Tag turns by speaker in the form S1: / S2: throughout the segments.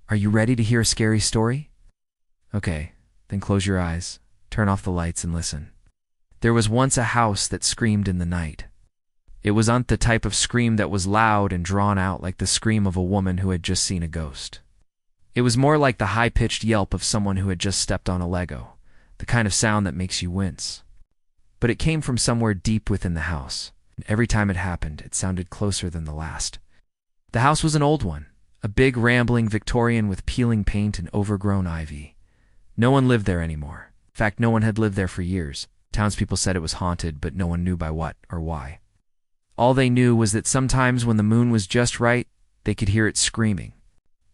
S1: Are you ready to hear a scary story? Okay, then close your eyes, turn off the lights, and listen. There was once a house that screamed in the night. It wasn't the type of scream that was loud and drawn out like the scream of a woman who had just seen a ghost. It was more like the high-pitched yelp of someone who had just stepped on a Lego, the kind of sound that makes you wince. But it came from somewhere deep within the house, and every time it happened, it sounded closer than the last. The house was an old one, a big rambling Victorian with peeling paint and overgrown ivy. No one lived there anymore. In fact, no one had lived there for years. Townspeople said it was haunted, but no one knew by what or why. All they knew was that sometimes when the moon was just right, they could hear it screaming.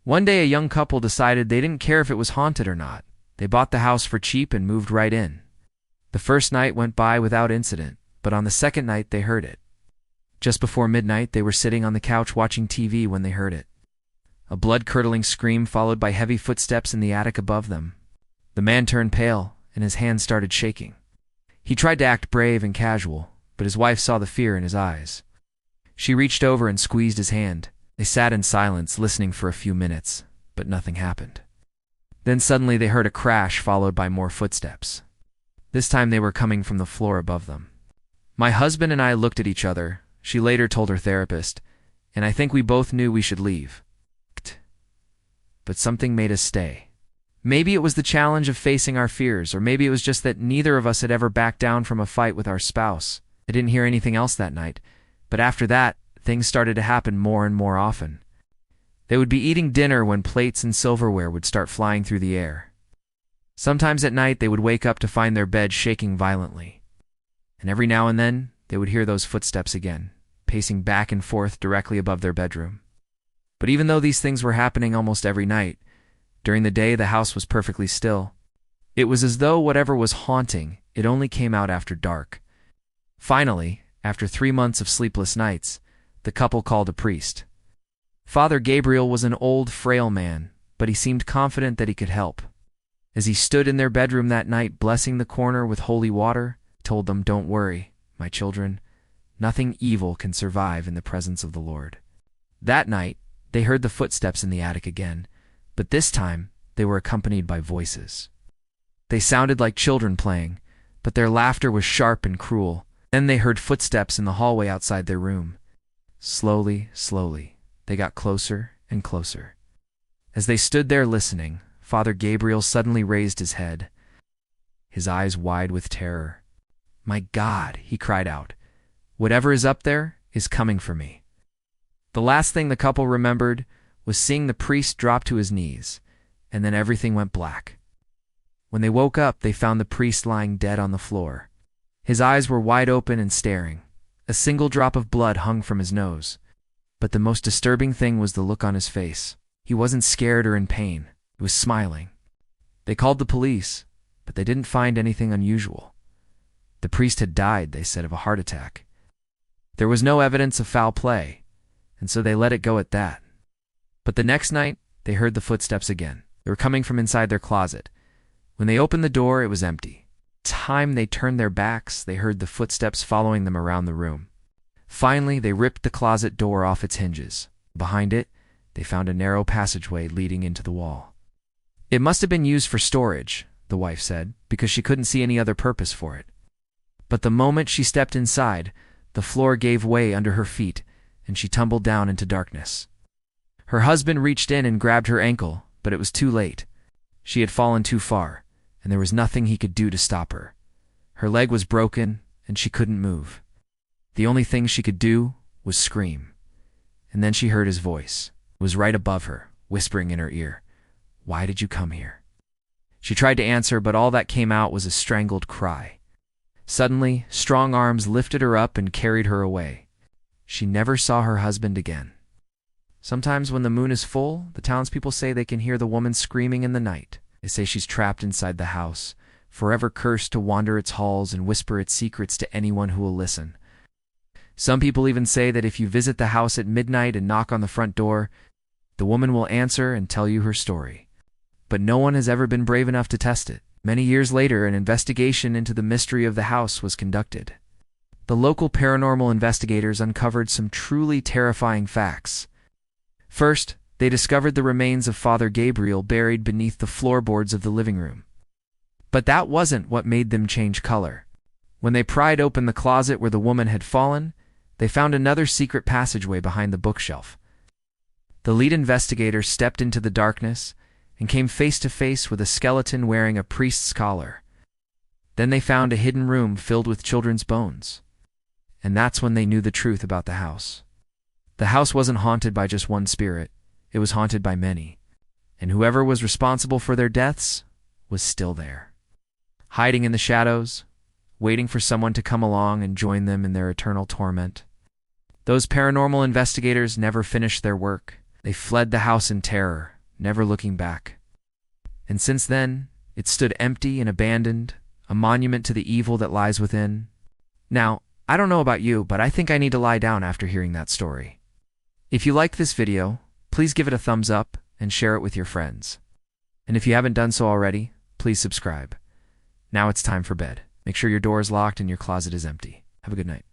S1: One day a young couple decided they didn't care if it was haunted or not. They bought the house for cheap and moved right in. The first night went by without incident, but on the second night they heard it. Just before midnight, they were sitting on the couch watching TV when they heard it. A blood-curdling scream followed by heavy footsteps in the attic above them. The man turned pale, and his hands started shaking. He tried to act brave and casual, but his wife saw the fear in his eyes. She reached over and squeezed his hand. They sat in silence, listening for a few minutes, but nothing happened. Then suddenly they heard a crash followed by more footsteps. This time they were coming from the floor above them. My husband and I looked at each other, she later told her therapist, and I think we both knew we should leave. But something made us stay. Maybe it was the challenge of facing our fears, or maybe it was just that neither of us had ever backed down from a fight with our spouse. I didn't hear anything else that night, but after that, things started to happen more and more often. They would be eating dinner when plates and silverware would start flying through the air. Sometimes at night they would wake up to find their bed shaking violently. And every now and then, they would hear those footsteps again, pacing back and forth directly above their bedroom. But even though these things were happening almost every night, during the day the house was perfectly still. It was as though whatever was haunting, it only came out after dark. Finally, after 3 months of sleepless nights, the couple called a priest. Father Gabriel was an old, frail man, but he seemed confident that he could help. As he stood in their bedroom that night blessing the corner with holy water, he told them, "Don't worry, my children. Nothing evil can survive in the presence of the Lord." That night, they heard the footsteps in the attic again, but this time they were accompanied by voices. They sounded like children playing, but their laughter was sharp and cruel. Then they heard footsteps in the hallway outside their room. Slowly, slowly, they got closer and closer. As they stood there listening, Father Gabriel suddenly raised his head, his eyes wide with terror. "My God," he cried out, "whatever is up there is coming for me." The last thing the couple remembered was seeing the priest drop to his knees, and then everything went black. When they woke up, they found the priest lying dead on the floor. His eyes were wide open and staring. A single drop of blood hung from his nose. But the most disturbing thing was the look on his face. He wasn't scared or in pain. He was smiling. They called the police, but they didn't find anything unusual. The priest had died, they said, of a heart attack. There was no evidence of foul play, and so they let it go at that. But the next night, they heard the footsteps again. They were coming from inside their closet. When they opened the door, it was empty. Time they turned their backs, they heard the footsteps following them around the room. Finally, they ripped the closet door off its hinges. Behind it, they found a narrow passageway leading into the wall. It must have been used for storage, the wife said, because she couldn't see any other purpose for it. But the moment she stepped inside, the floor gave way under her feet, and she tumbled down into darkness. Her husband reached in and grabbed her ankle, but it was too late. She had fallen too far, and there was nothing he could do to stop her. Her leg was broken, and she couldn't move. The only thing she could do was scream. And then she heard his voice. It was right above her, whispering in her ear, "Why did you come here?" She tried to answer, but all that came out was a strangled cry. Suddenly, strong arms lifted her up and carried her away. She never saw her husband again. Sometimes when the moon is full, the townspeople say they can hear the woman screaming in the night. They say she's trapped inside the house, forever cursed to wander its halls and whisper its secrets to anyone who will listen. Some people even say that if you visit the house at midnight and knock on the front door, the woman will answer and tell you her story. But no one has ever been brave enough to test it. Many years later, an investigation into the mystery of the house was conducted. The local paranormal investigators uncovered some truly terrifying facts. First, they discovered the remains of Father Gabriel buried beneath the floorboards of the living room. But that wasn't what made them change color. When they pried open the closet where the woman had fallen, they found another secret passageway behind the bookshelf. The lead investigator stepped into the darkness and came face to face with a skeleton wearing a priest's collar. Then they found a hidden room filled with children's bones. And that's when they knew the truth about the house. The house wasn't haunted by just one spirit. It was haunted by many. And whoever was responsible for their deaths was still there, hiding in the shadows, waiting for someone to come along and join them in their eternal torment. Those paranormal investigators never finished their work. They fled the house in terror, never looking back. And since then, it stood empty and abandoned, a monument to the evil that lies within. Now, I don't know about you, but I think I need to lie down after hearing that story. If you liked this video, please give it a thumbs up and share it with your friends. And if you haven't done so already, please subscribe. Now it's time for bed. Make sure your door is locked and your closet is empty. Have a good night.